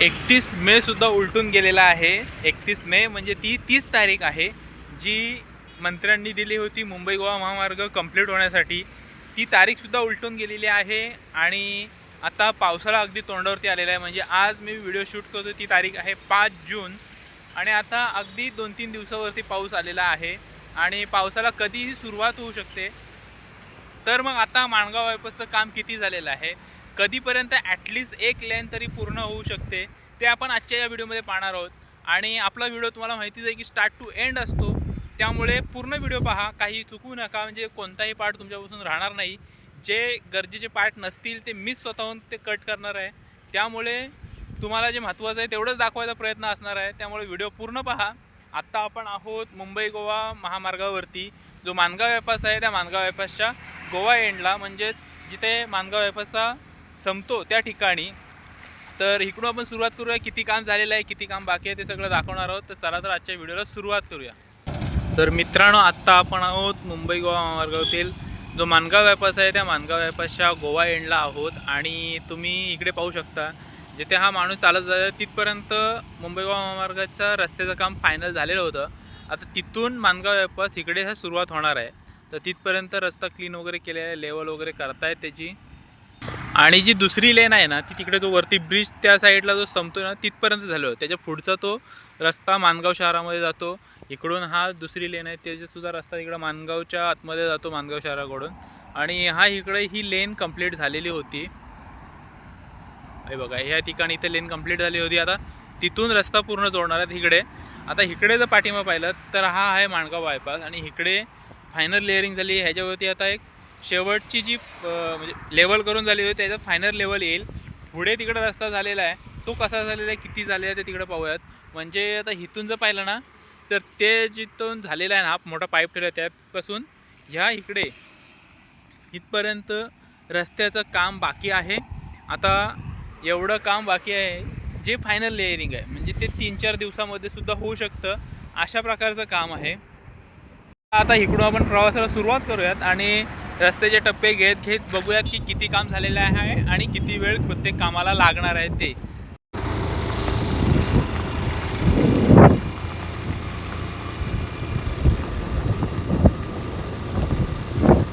31 मे सुद्धा उलटून गेलेला आहे। 31 मे म्हणजे ती 30 तारीख आहे जी मंत्र्यांनी दिली होती मुंबई गोवा महामार्ग कंप्लीट होण्यासाठी। ती तारीखसुद्धा उलटून गेलेली आहे आणि आता पावसाळा अगदी तोंडावरती आलेला आहे। म्हणजे आज मी व्हिडिओ शूट करतो ती तारीख आहे 5 जून आणि आता अगदी 2-3 दिवसावरती पाऊस आलेला आहे आणि पावसाला कधीही सुरुवात होऊ शकते। तर मग आता माणगाव बायपासचं काम किती झालेलं आहे, कधीपर्यंत ॲटलिस्ट एक लेन तरी पूर्ण होऊ शकते, ते आपण आजच्या या व्हिडिओमध्ये पाहणार आहोत। आणि आपला व्हिडिओ तुम्हाला माहितीच आहे की स्टार्ट टू एंड असतो, त्यामुळे पूर्ण व्हिडिओ पहा, काही चुकू नका, म्हणजे कोणताही पार्ट तुमच्यापासून राहणार नाही। जे गरजेचे पार्ट नसतील ते मी स्वतःहून ते कट करणार आहे, त्यामुळे तुम्हाला जे महत्त्वाचं आहे तेवढंच दाखवायचा प्रयत्न असणार आहे, त्यामुळे व्हिडिओ पूर्ण पहा। आत्ता आपण आहोत मुंबई गोवा महामार्गावरती, जो माणगाव बायपास आहे त्या माणगाव बायपासच्या गोवा एंडला, म्हणजेच जिथे माणगाव बायपासचा संपतो त्या ठिकाणी। तर इकडून आपण सुरुवात करूया, किती काम झालेलं आहे, किती काम बाकी आहे ते सगळं दाखवणार आहोत। तर चला तर आजच्या व्हिडिओला सुरुवात करूया। तर मित्रांनो, आत्ता आपण आहोत मुंबई गोवा महामार्गावरील जो माणगाव बायपास आहे त्या माणगाव बायपासच्या गोवा एंडला आहोत आणि तुम्ही इकडे पाहू शकता जिथे हा माणूस चालत जातो तिथपर्यंत मुंबई गोवा महामार्गाच्या रस्त्याचं काम फायनल झालेलं होतं। आता तिथून माणगाव बायपास इकडे हा सुरुवात होणार आहे, तर तिथपर्यंत रस्ता क्लीन वगैरे केलेला आहे, लेवल वगैरे करतायत त्याची। आणि जी दुसरी लेन आहे ना ती तिकडे जो वरती ब्रिज त्या साईडला जो संपतो ना तिथपर्यंत झालं, त्याच्या पुढचा तो रस्ता माणगाव शहरामध्ये जातो। इकडून हा दुसरी लेन आहे त्याच्यासुद्धा रस्ता इकडं माणगावच्या आतमध्ये जातो माणगाव शहराकडून, आणि हा इकडे ही लेन कंप्लीट झालेली होती। हे बघा, ह्या ठिकाणी इथे लेन कंप्लीट झाली होती, आता तिथून रस्ता पूर्ण जोडणार आहेत इकडे। आता इकडे जर पाठीमा पाहिलं तर हा आहे माणगाव बायपास आणि इकडे फायनल लेअरिंग झाली, ह्याच्यावरती आता एक शेवटची जी म्हणजे लेवल करून झाली होती त्याचा फायनल लेवल येईल। पुढे तिकडे रस्ता झालेला आहे, तो कसा झालेला आहे, किती झालेला आहे ते तिकडे पाहूयात। म्हणजे आता इथून जर पाहिलं ना तर ते जिथून झालेला आहे ना, हा मोठा पाईप ठेवला त्यापासून ह्या इकडे इथपर्यंत रस्त्याचं काम बाकी आहे। आता एवढं काम बाकी आहे जे फायनल लेअरिंग आहे, म्हणजे ते 3-4 दिवसामध्ये सुद्धा होऊ शकतं, अशा प्रकारचं काम आहे। आता इकडून आपण प्रवासाला सुरुवात करूयात आणि रस्त्याचे टप्पे घेत घेत बघूयात की किती काम झालेलं आहे आणि किती वेळ प्रत्येक कामाला लागणार आहे ते।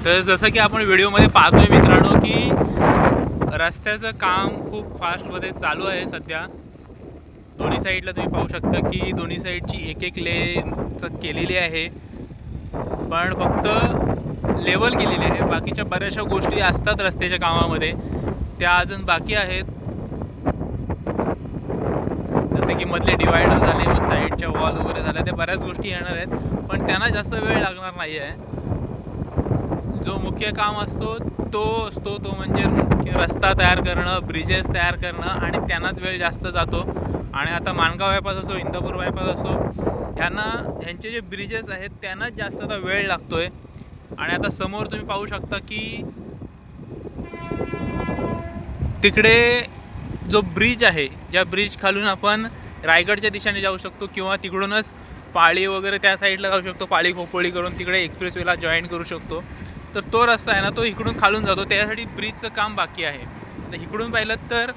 तर जसं की आपण व्हिडिओमध्ये पाहतोय मित्रांनो की रस्त्याचं काम खूप फास्टमध्ये चालू आहे सध्या। दोन्ही साईडला तुम्ही पाहू शकता की दोन्ही साईडची एक एक लेन केलेली आहे, पण फक्त लेवल केलेली आहे, बाकीच्या बऱ्याचशा गोष्टी असतात रस्त्याच्या कामामध्ये त्या अजून बाकी आहेत। जसे की मधले डिवायडर झाले, मग साईडच्या वॉल वगैरे झाल्या, त्या बऱ्याच गोष्टी येणार आहेत, पण त्यांना जास्त वेळ लागणार नाही आहे। जो मुख्य काम असतो तो म्हणजे रस्ता तयार करणं, ब्रिजेस तयार करणं, आणि त्यांनाच वेळ जास्त जातो। आणि आता माणगाव बायपास असो, इंदापूर बायपास असो, ह्यांचे जे ब्रिजेस आहेत त्यांनाच जास्त आता वेळ लागतोय। आणि आता समोर तुम्ही पाहू शकता की तिकडे जो ब्रिज आहे, ज्या ब्रिज खालून आपण रायगडच्या दिशेने जाऊ शकतो किंवा तिकडूनच पाळी वगैरे त्या साईडला जाऊ शकतो, पाळी खोपोळी करून तिकडे एक्सप्रेसवेला जॉईन करू शकतो। तर तो रस्ता आहे ना तो इकडून खालून जातो, त्यासाठी ब्रिजचं काम बाकी आहे। आता इकडून पाहिलं तर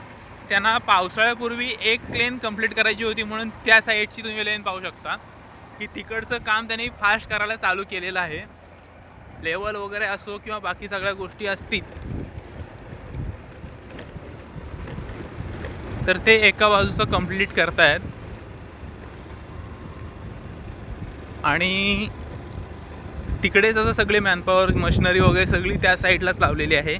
त्यांना पावसाळ्यापूर्वी एक लेन कंप्लीट करायची होती, म्हणून त्या साईडची तुम्ही लेन पाहू शकता की तिकडचं काम त्यांनी फास्ट करायला चालू केलेलं आहे। लेवल वगैरे असो किंवा बाकी सगळ्या गोष्टी असतील तर ते एका बाजूचं कंप्लीट करतायत आणि तिकडेच आता सगळे मॅनपॉवर मशिनरी वगैरे सगळी त्या साईडलाच लावलेली आहे।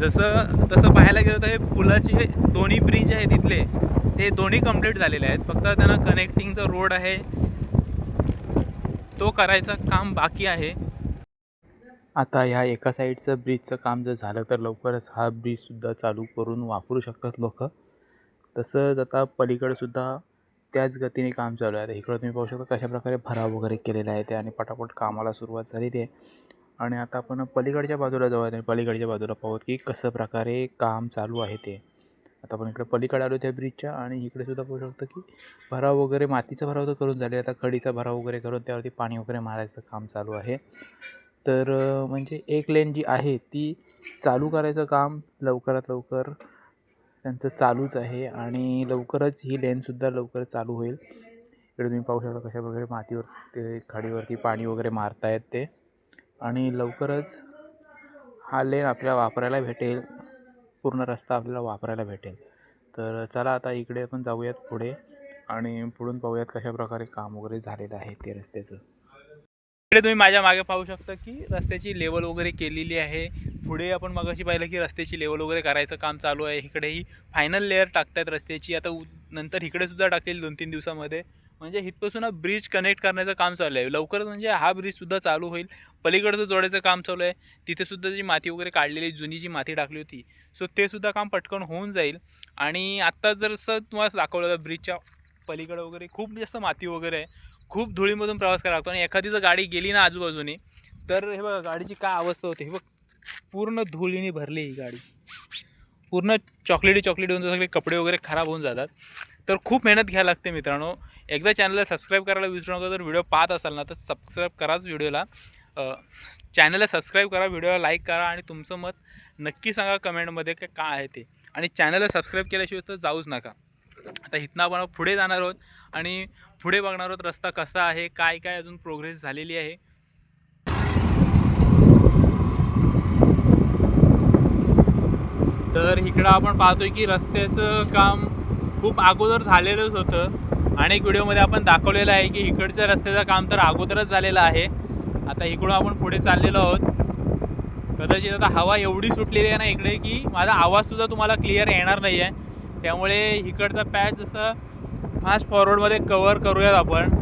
तसं पाहायला गेलं तर हे पुलाचे दोन्ही ब्रिज आहे तिथले, ते दोन्ही कंप्लीट झालेले आहेत, फक्त त्यांना कनेक्टिंगचा रोड आहे तो करायचं काम बाकी आहे। आता ह्या एका साईडचं ब्रिजचं काम जर झालं तर लवकरच हा ब्रिजसुद्धा चालू करून वापरू शकतात लोक। तसंच आता पलीकडंसुद्धा त्याच गतीने काम चालू आहे। आता इकडं तुम्ही पाहू शकता कशाप्रकारे भराव वगैरे केलेला आहे ते, आणि पटापट कामाला सुरुवात झालेली आहे। आणि आता आपण पलीकडच्या बाजूला जाऊयात आणि पलीकडच्या बाजूला पाहूत की कसं प्रकारे काम चालू आहे ते। आता आपण इकडे पलीकडे आलो त्या ब्रिजच्या, आणि इकडे सुद्धा पाहू शकतो की भराव वगैरे, मातीचा भराव तर करून झाले, आता खडीचा भराव वगैरे करून त्यावरती पाणी वगैरे मारायचं काम चालू आहे। तर म्हणजे एक लेन जी आहे ती चालू करायचं काम लवकरात लवकर त्यांचं चालूच आहे आणि लवकरच ही लेनसुद्धा लवकर चालू होईल. इकडे तुम्ही पाहू शकता कशा प्रकारे मातीवर ते खाडीवरती पाणी वगैरे मारतायत ते, आणि लवकरच हा लेन आपल्याला वापरायला भेटेल, पूर्ण रस्ता आपल्याला वापरायला भेटेल. तर चला आता इकडे आपण जाऊयात पुढे आणि पुढून पाहूयात कशा प्रकारे काम वगैरे झालेलं आहे ते रस्त्याचं. इकडे तुम्ही माझ्या मागे पाहू शकता की रस्त्याची लेवल वगैरे केलेली आहे. पुढे आपण मगाशी पाहिलं की रस्त्याची लेवल वगैरे करायचं काम चालू आहे. इकडेही फायनल लेअर टाकतात रस्त्याची, आता नंतर इकडे सुद्धा टाकतील 2-3 दिवसामध्ये. म्हणजे इथपासून ब्रिज कनेक्ट करण्याचं काम चालू आहे लवकरच. म्हणजे हा ब्रिजसुद्धा चालू होईल. पलीकडचं जोडायचं काम चालू आहे. तिथेसुद्धा जी माती वगैरे काढलेली जुनी जी माती टाकली होती, सो ते सुद्धा काम पटकन होऊन जाईल. आणि आत्ता जसं तुम्हाला दाखवलं ब्रिजच्या पलीकडे वगैरे खूप जास्त माती वगैरे आहे, खूप धुळीमधून प्रवास करावा लागतो. आणि एखादी जर गाडी गेली ना आजूबाजूने, तर हे बघा गाडीची काय अवस्था होते. हे बघ पूर्ण धुळीने भरली ही गाडी, पूर्ण चॉकलेटी होऊन सगळे कपडे वगैरे खराब होऊन जातात. तर खूप मेहनत घ्यायला लागते मित्रांनो. एकदा चॅनलला सबस्क्राईब करायला विसरू नका. जर व्हिडिओ पाहत असाल ना तर सबस्क्राईब कराच व्हिडिओला, चॅनलला सबस्क्राईब करा, व्हिडिओला लाईक करा आणि तुमचं मत नक्की सांगा कमेंटमध्ये की काय आहे ते. आणि चॅनलला सबस्क्राईब केल्याशिवाय तर जाऊच नका. आता इथनं आपण पुढे जाणार आहोत आणि पुढे बघणार आहोत रस्ता कसा आहे, काय काय अजून प्रोग्रेस झालेली आहे. तर इकडं आपण पाहतोय की रस्त्याचं काम खूप अगोदर झालेलंच होतं. अनेक व्हिडिओमध्ये आपण दाखवलेलं आहे की इकडच्या रस्त्याचं काम तर अगोदरच झालेलं आहे. आता इकडून आपण पुढे चाललेलो आहोत. कदाचित आता हवा एवढी सुटलेली आहे ना इकडे की माझा आवाजसुद्धा तुम्हाला क्लिअर येणार नाही आहे. त्यामुळे इकडचा पॅच जसं फास्ट फॉरवर्डमध्ये कवर करूयात आपण.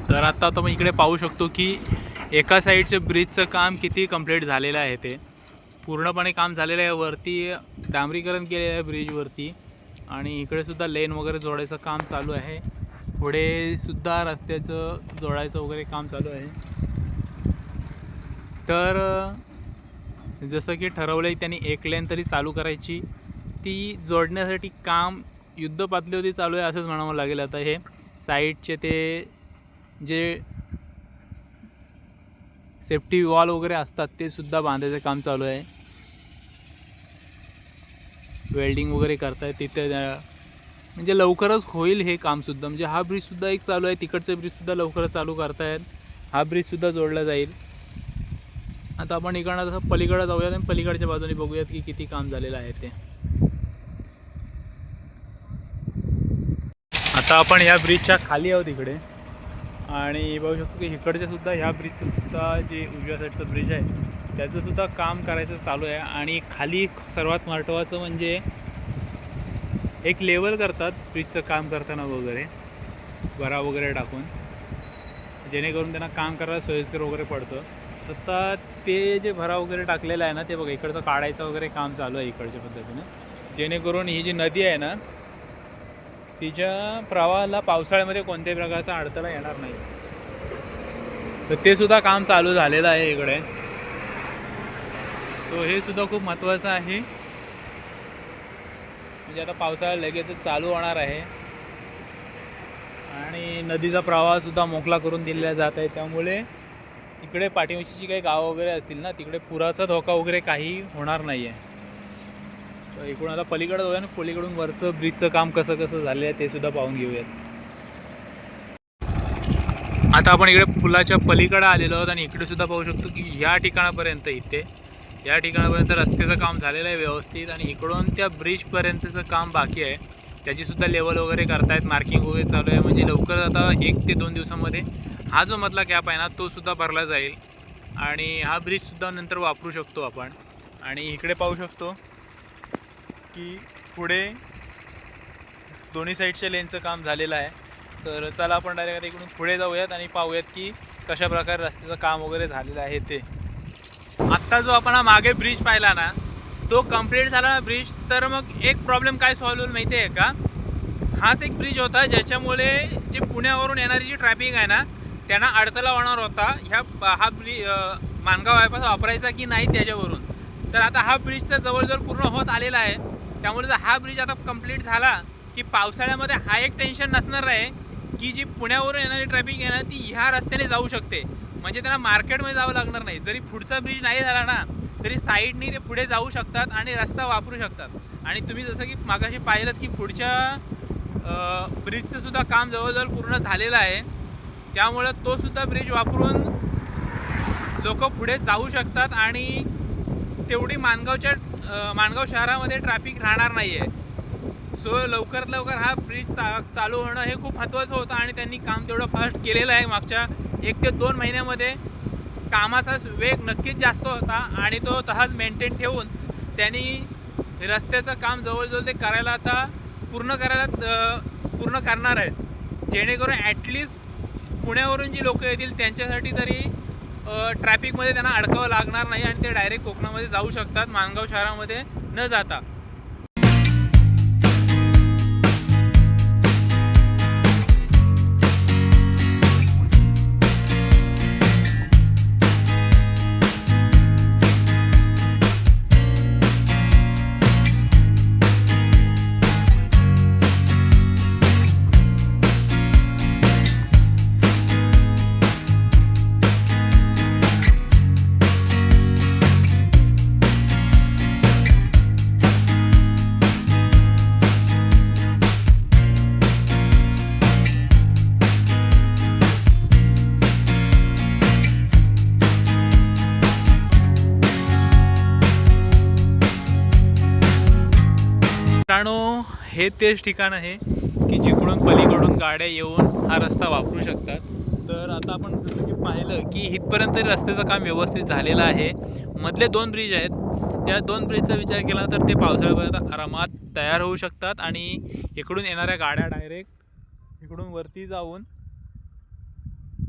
तर आता आपण इकडे पाहू शकतो की एका साईडचं ब्रिजचं काम किती कंप्लीट झालेलं आहे. ते पूर्णपणे काम झालेलं आहे. वरती डांबरीकरण केलेलं आहे ब्रिजवरती आणि इकडे सुद्धा लेन वगैरे जोडायचं काम चालू आहे. पुढे सुद्धा रस्त्याचं जोडायचं वगैरे काम चालू आहे. तर जसं की ठरवलं आहे त्यांनी एक लेन तरी चालू करायची, ती जोडण्यासाठी काम युद्धपातळीवरती चालू आहे असंच म्हणावं लागेल. आता हे साईडचे ते जे सेफ्टी वॉल वगैरे असतात ते सुद्धा बांधायचं काम चालू आहे. वेल्डिंग वगैरे करतायत तिथे, म्हणजे लवकरच होईल हे कामसुद्धा. म्हणजे हा ब्रिजसुद्धा एक चालू आहे, तिकडचं ब्रिजसुद्धा लवकरच चालू करतायत. हा ब्रिजसुद्धा जोडला जाईल. आता आपण इकडनं तसं पलीकडे जाऊयात आणि पलीकडच्या बाजूने बघूयात की किती काम झालेलं आहे ते. आता आपण ह्या ब्रिजच्या खाली आहोत इकडे आणि बघू शकतो की इकडच्या सुद्धा ह्या ब्रिजचं सुद्धा जे उजव्या साईडचं ब्रिज आहे त्याचं सुद्धा काम करायचं चालू आहे. आणि खाली सर्वात महत्त्वाचं म्हणजे एक लेवल करतात ब्रिजचं काम करताना वगैरे, भरा वगैरे टाकून, जेणेकरून त्यांना काम करायला सोयीस्कर वगैरे पडतं. आता ते जे भरा वगैरे टाकलेलं आहे ना ते बघा इकडचं काढायचं वगैरे काम चालू आहे इकडच्या पद्धतीनं, जेणेकरून ही जी नदी आहे ना तिच्या प्रवाहाला पावसाळ्यामध्ये कोणत्याही प्रकारचा अडथळा येणार नाही. तर ते सुद्धा काम चालू झालेलं आहे इकडे. सो हे सुद्धा खूप महत्त्वाचं आहे. म्हणजे आता पावसाळा लगेचच चालू होणार आहे. आणि नदीचा प्रवाहसुद्धा मोकळा करून दिलेला जात आहे, त्यामुळे इकडे पाठीमागची जी काही गावं वगैरे असतील ना तिकडे पुराचा धोका वगैरे काही होणार नाही आहे. तर इकडून आता पलीकडे जाऊया ना, पलीकडून वरचं ब्रिजचं काम कसं कसं झालं आहे ते सुद्धा पाहून घेऊयात. आता आपण इकडे पुलाच्या पलीकडे आलेलो आहोत आणि इकडे सुद्धा पाहू शकतो की या ठिकाणापर्यंत या ठिकाणापर्यंत रस्त्याचं काम झालेलं आहे व्यवस्थित, आणि इकडून त्या ब्रिजपर्यंतचं काम बाकी आहे. त्याचीसुद्धा लेवल वगैरे करतायत, मार्किंग वगैरे चालू आहे. म्हणजे लवकर आता 1 ते 2 दिवसामध्ये हा जो मधला गॅप आहे ना तो सुद्धा भरला जाईल आणि हा ब्रिजसुद्धा नंतर वापरू शकतो आपण. आणि इकडे पाहू शकतो की पुढे दोन्ही साईडच्या लेनचं काम झालेलं आहे. तर चला आपण डायरेक्ट इकडून पुढे जाऊयात आणि पाहूयात की कशा प्रकारे रस्त्याचं काम वगैरे झालेलं आहे ते. आत्ता जो आपण हा मागे ब्रिज पाहिला ना तो कंप्लीट झाला ना ब्रिज, तर मग एक प्रॉब्लेम काय सॉल्व्ह होईल माहिती आहे का? हाच एक ब्रिज होता ज्याच्यामुळे जे पुण्यावरून येणारी जी ट्रॅफिक आहे ना त्यांना अडथळा होणार होता हा माणगाव बायपास वापरायचा की नाही त्याच्यावरून. तर आता हा ब्रिज तर जवळजवळ पूर्ण होत आलेला आहे, त्यामुळे जर हा ब्रिज आता कंप्लीट झाला की पावसाळ्यामध्ये हा एक टेन्शन नसणार आहे की जी पुण्यावरून येणारी ट्रॅफिक आहे ना ती ह्या रस्त्याने जाऊ शकते. म्हणजे त्यांना मार्केटमध्ये जावं लागणार नाही. जरी पुढचा ब्रिज नाही झाला ना तरी साईडनी ते पुढे जाऊ शकतात आणि रस्ता वापरू शकतात. आणि तुम्ही जसं की मागाशी पाहिलं की पुढच्या ब्रिजचं सुद्धा काम जवळजवळ पूर्ण झालेलं आहे, त्यामुळं तो सुद्धा ब्रिज वापरून लोक पुढे जाऊ शकतात आणि तेवढी माणगाव शहरामध्ये ट्रॅफिक राहणार नाही आहे. सो लवकरात लवकर हा ब्रिज चालू होणं हे खूप महत्त्वाचं होतं आणि त्यांनी काम तेवढं फास्ट केलेलं आहे. मागच्या 1 ते 2 महिन्यामध्ये कामाचा वेग नक्कीच जास्त होता आणि तो तसाच मेंटेन ठेवून त्यांनी रस्त्याचं काम जवळजवळ ते करायला आता पूर्ण करणार आहेत, जेणेकरून ॲटलिस्ट पुण्यावरून जी लोक येतील त्यांच्यासाठी तरी ट्रॅफिकमध्ये त्यांना अडकावं लागणार नाही आणि ते डायरेक्ट कोकणामध्ये जाऊ शकतात माणगाव शहरामध्ये न जाता. मित्रांनो, हे तेच ठिकाण आहे की जिकडून पलीकडून गाड्या येऊन हा रस्ता वापरू शकतात. तर आता आपण जसं की पाहिलं की इथपर्यंत रस्त्याचं काम व्यवस्थित झालेलं आहे. मधले 2 ब्रिज आहेत, त्या 2 ब्रिजचा विचार केला तर ते पावसाळ्यापर्यंत आरामात तयार होऊ शकतात आणि इकडून येणाऱ्या गाड्या डायरेक्ट इकडून वरती जाऊन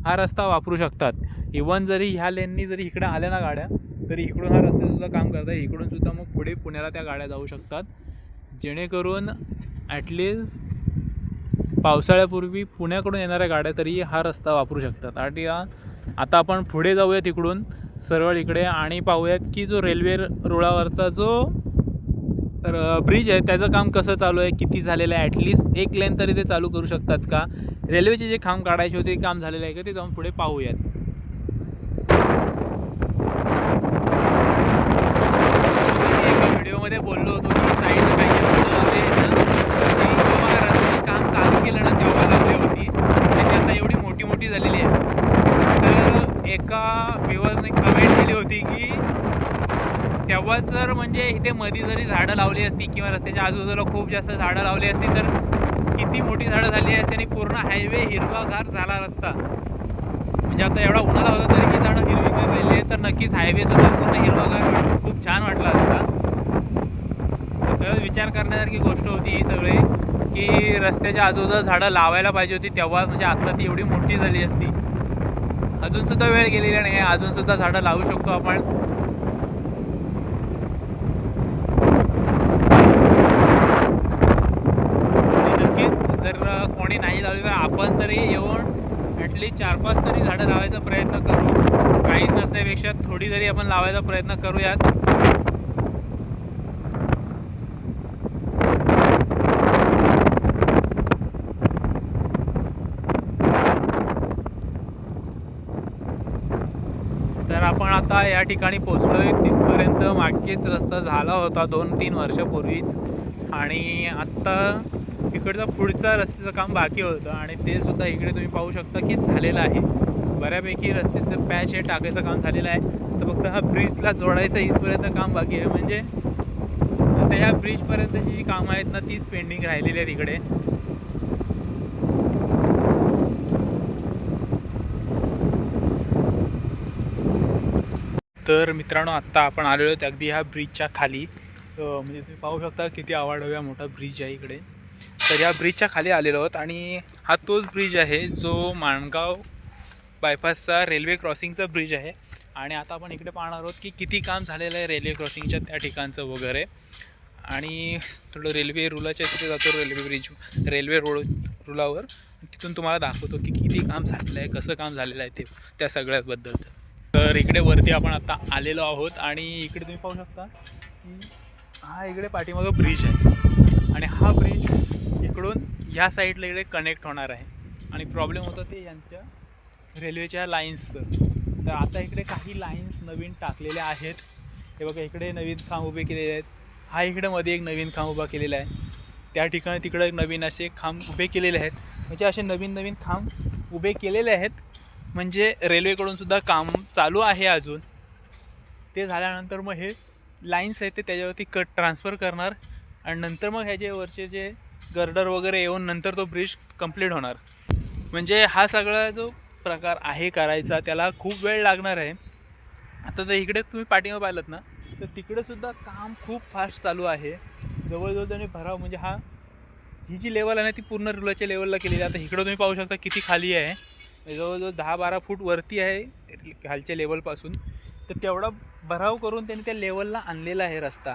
हा रस्ता वापरू शकतात. इवन जरी ह्या लेननी जरी इकडे आल्या ना गाड्या तरी इकडून हा रस्त्यासुद्धा काम करतात. इकडून सुद्धा मग पुढे पुण्याला त्या गाड्या जाऊ शकतात, जेणेकरून ॲटलिस्ट पावसाळ्यापूर्वी पुण्याकडून येणाऱ्या गाड्या तरी हा रस्ता वापरू शकतात. आणि आता आपण पुढे जाऊयात इकडून सरळ इकडे आणि पाहूयात की जो रेल्वे रुळावरचा जो ब्रिज आहे त्याचं काम कसं चालू आहे, किती झालेलं आहे, ॲटलिस्ट एक लेन तरी ते चालू करू शकतात का, रेल्वेचे जे काम काढायचे होते काम झालेलं आहे का ते जाऊन पुढे पाहूयात. एका व्हिडिओमध्ये बोललो होतो की साईडला काही रस्त्याचं काम चालू केलं ना तेव्हा लागली होती आणि ती आता एवढी मोठी झालेली आहे. तर एका व्ह्युअर्सने कमेंट केली होती की तेव्हा जर म्हणजे इथे मध्ये जरी झाडं लावली असती किंवा रस्त्याच्या आजूबाजूला खूप जास्त झाडं लावली असती तर किती मोठी झाडं झाली असती आणि पूर्ण हायवे हिरवागार झाला रस्ता. म्हणजे आता एवढा उन्हाळा होता तरी ही झाडं हिरवीगार राहिली तर नक्कीच हायवेसुद्धा पूर्ण हिरवागार खूप छान वाटला असता. तर विचार करण्यासारखी गोष्ट होती ही सगळी की रस्त्याच्या आजूबाजूला झाडं लावायला पाहिजे होती तेव्हा, म्हणजे आत्ता ती एवढी मोठी झाली असती. अजूनसुद्धा वेळ गेलेला नाही आहे, अजूनसुद्धा झाडं लावू शकतो आपण. नक्कीच जर कोणी नाही लावली तर आपण तरी येऊन ॲटलीस्ट 4-5 तरी झाडं लावायचा प्रयत्न करू. काहीच नसण्यापेक्षा थोडी तरी आपण लावायचा प्रयत्न करूयात. तर आपण आता या ठिकाणी पोचलो आहे. तिथपर्यंत मागेच रस्ता झाला होता 2-3 वर्षापूर्वीच आणि आत्ता इकडचा पुढचा रस्त्याचं काम बाकी होतं आणि ते सुद्धा इकडे तुम्ही पाहू शकता की झालेलं आहे. बऱ्यापैकी रस्त्याचं पॅच हे टाकायचं काम झालेलं आहे. तर फक्त हा ब्रिजला जोडायचं इथपर्यंत काम बाकी आहे. म्हणजे आता ह्या ब्रिजपर्यंतची जी कामं आहेत ना तीच पेंडिंग राहिलेली आहेत इकडे. तर मित्रांनो आत्ता आपण आलेलो आहोत अगदी ह्या ब्रिजच्या खाली. म्हणजे तुम्ही पाहू शकता किती आवाढव्या मोठा ब्रिज आहे इकडे. तर या ब्रिजच्या खाली आलेलो आहोत आणि हा तोच ब्रिज आहे जो माणगाव बायपासचा रेल्वे क्रॉसिंगचा ब्रिज आहे. आणि आता आपण इकडे पाहणार आहोत की किती काम झालेलं आहे रेल्वे क्रॉसिंगच्या त्या ठिकाणचं वगैरे. आणि थोडं रेल्वे रुलाच्या तिथे जातो, रेल्वे रुलावर तिथून तुम्हाला दाखवतो की किती काम झालेलं आहे, कसं काम झालेलं आहे ते त्या सगळ्याबद्दलचं. तर इकडे वरती आपण आता आलेलो आहोत आणि इकडे तुम्ही पाहू शकता की हा इकडे पाठीमागं ब्रिज आहे आणि हा ब्रिज इकडून ह्या साईडला इकडे कनेक्ट होणार आहे. आणि प्रॉब्लेम होतं ते यांच्या रेल्वेच्या लाईन्सचं. तर आता इकडे काही लाईन्स नवीन टाकलेल्या आहेत. हे बघा इकडे नवीन खांब उभे केलेले आहेत. हा इकडे मध्ये एक नवीन खांब उभा केलेला आहे. त्या ठिकाणी तिकडे नवीन असे खांब उभे केलेले आहेत. म्हणजे असे नवीन नवीन खांब उभे केलेले आहेत. म्हणजे रेल्वेकडून सुद्धा काम चालू आहे अजून. ते झाल्यानंतर मग हे लाईन्स आहेत ते त्याच्यावरती ट्रान्सफर करणार आणि नंतर मग ह्याच्यावरचे जे गर्डर वगैरे येऊन नंतर तो ब्रिज कंप्लीट होणार. म्हणजे हा सगळा जो प्रकार आहे करायचा त्याला खूप वेळ लागणार आहे. आता तर इकडे तुम्ही पाठीमागे पाहिलं ना तर तिकडेसुद्धा काम खूप फास्ट चालू आहे. जवळजवळ त्यांनी भराव म्हणजे ही जी लेवल आहे ना ती पूर्ण रुलाच्या लेवलला केलेली आहे. आता इकडं तुम्ही पाहू शकता किती खाली आहे. जवळजवळ 10-12 फूट वरती आहे खालच्या लेवलपासून. तर तेवढा भराव करून त्यांनी त्या लेवलला आणलेला आहे रस्ता.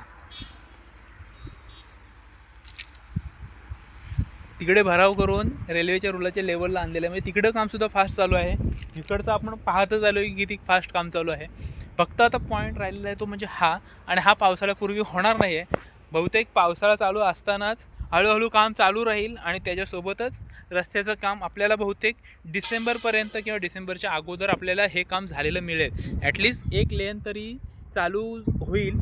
तिकडे भराव करून रेल्वेच्या रुलाच्या लेवलला आणलेलं आहे. म्हणजे तिकडं कामसुद्धा फास्ट चालू आहे. इकडचं आपण पाहतच आलो की किती फास्ट काम चालू आहे. फक्त आता पॉईंट राहिलेला आहे तो म्हणजे आणि हा पावसाळ्यापूर्वी होणार नाही आहे. बहुतेक पावसाळा चालू असतानाच हळूहळू काम चालू राहील आणि त्याच्यासोबतच रस्त्याचं काम आपल्याला बहुतेक डिसेंबरपर्यंत किंवा डिसेंबरच्या अगोदर आपल्याला हे काम झालेलं मिळेल. ॲटलिस्ट एक लेन तरी चालू होईल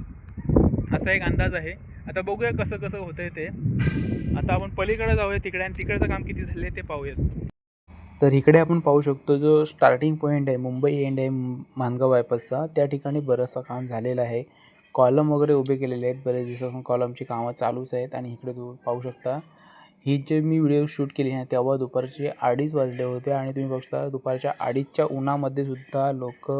असा एक अंदाज आहे. आता बघूया कसं कसं होतं आहे ते. आता आपण पलीकडे जाऊया तिकडे आणि तिकडचं काम किती झाले ते पाहूयात. तर इकडे आपण पाहू शकतो जो स्टार्टिंग पॉईंट आहे मुंबई एंड आहे माणगाव बायपासचा, त्या ठिकाणी बरंचसं काम झालेलं आहे. कॉलम वगैरे उभे केलेले आहेत. बरेच दिवसापासून कॉलमची कामं चालूच आहेत. आणि इकडे तुम्ही पाहू शकता ही जे मी व्हिडिओ शूट केली आहे तेव्हा दुपारचे 2:30 वाजले होते आणि तुम्ही बघू शकता दुपारच्या 2:30च्या उन्हामध्ये सुद्धा लोक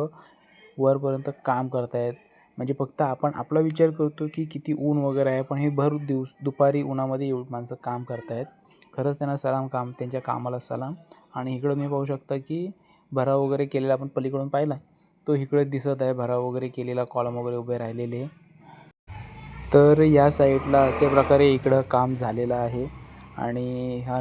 वरपर्यंत काम करत आहेत. म्हणजे फक्त आपण आपला विचार करतो की किती ऊन वगैरे आहे, पण हे भर दुपारी उन्हामध्ये माणसं काम करत आहेत. खरंच त्यांना सलाम, त्यांच्या कामाला सलाम. आणि इकडं तुम्ही पाहू शकता की भराव वगैरे केलेला आपण पलीकडून पाहिला तो इकडे दिसत आहे. भराव वगैरे केलेला कॉलम वगैरे उभे राहिलेले. तर या साईडला अशा प्रकारे इकडं काम झालेलं आहे आणि हा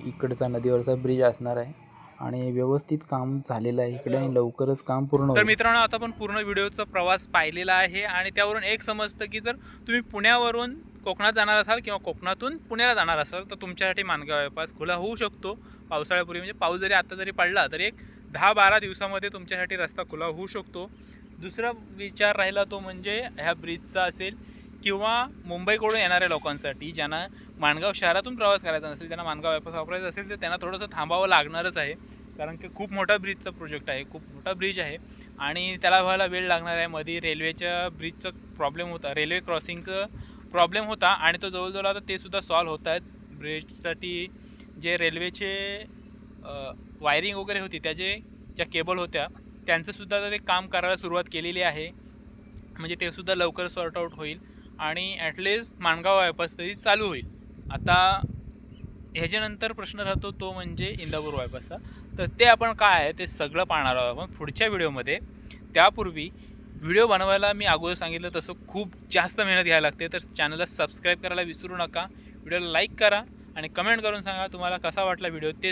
इकडचा नदीवरचा ब्रिज असणार आहे आणि व्यवस्थित काम झालेलं आहे इकडे आणि लवकरच काम पूर्ण होईल. तर मित्रांनो आता आपण पूर्ण व्हिडिओचा प्रवास पाहिलेला आहे आणि त्यावरून एक समजतं की जर तुम्ही पुण्यावरून कोकणात जाणार असाल किंवा कोकणातून पुण्याला जाणार असाल तर तुमच्यासाठी माणगाव बायपास खुला होऊ शकतो पावसाळ्यापूर्वी. म्हणजे पाऊस जरी आता जरी पडला तरी एक 10-12 दिवसामध्ये तुमच्यासाठी रस्ता खुला होऊ शकतो. दुसरा विचार राहिला तो म्हणजे ह्या ब्रिजचा असेल किंवा मुंबईकडून येणाऱ्या लोकांसाठी ज्यांना माणगाव शहरातून प्रवास करायचा नसेल, त्यांना माणगाव बायपास वापरायचा असेल तर त्यांना थोडंसं थांबावं लागणारच आहे. कारण की खूप मोठा ब्रिजचा प्रोजेक्ट आहे, खूप मोठा ब्रिज आहे आणि त्याला व्हायला वेळ लागणार आहे. मध्ये रेल्वेच्या ब्रिजचा प्रॉब्लेम होता, रेल्वे क्रॉसिंगचं प्रॉब्लेम होता आणि तो जवळजवळ आता ते सुद्धा सॉल्व्ह होत आहेत. ब्रिजसाठी जे रेल्वेचे वायरिंग वगैरे होती ज्या केबल होत्या त्यांचंसुद्धा आता ते काम करायला सुरुवात केलेली आहे. म्हणजे ते सुद्धा लवकर सॉर्ट आऊट होईल आणि ॲटलिस्ट माणगाव बायपास तरी चालू होईल. आता ह्याच्यानंतर प्रश्न राहतो तो म्हणजे इंदापूर बायपासचा. तर ते आपण काय आहे ते सगळं पाहणार आहोत आपण पुढच्या व्हिडिओमध्ये. त्यापूर्वी व्हिडिओ बनवायला मी अगोदर सांगितलं तसं खूप जास्त मेहनत घ्यायला लागते. तर चॅनलला सबस्क्राईब करायला विसरू नका. व्हिडिओला लाईक करा आणि कमेंट करून सांगा तुम्हाला कसा वाटला व्हिडिओ ते.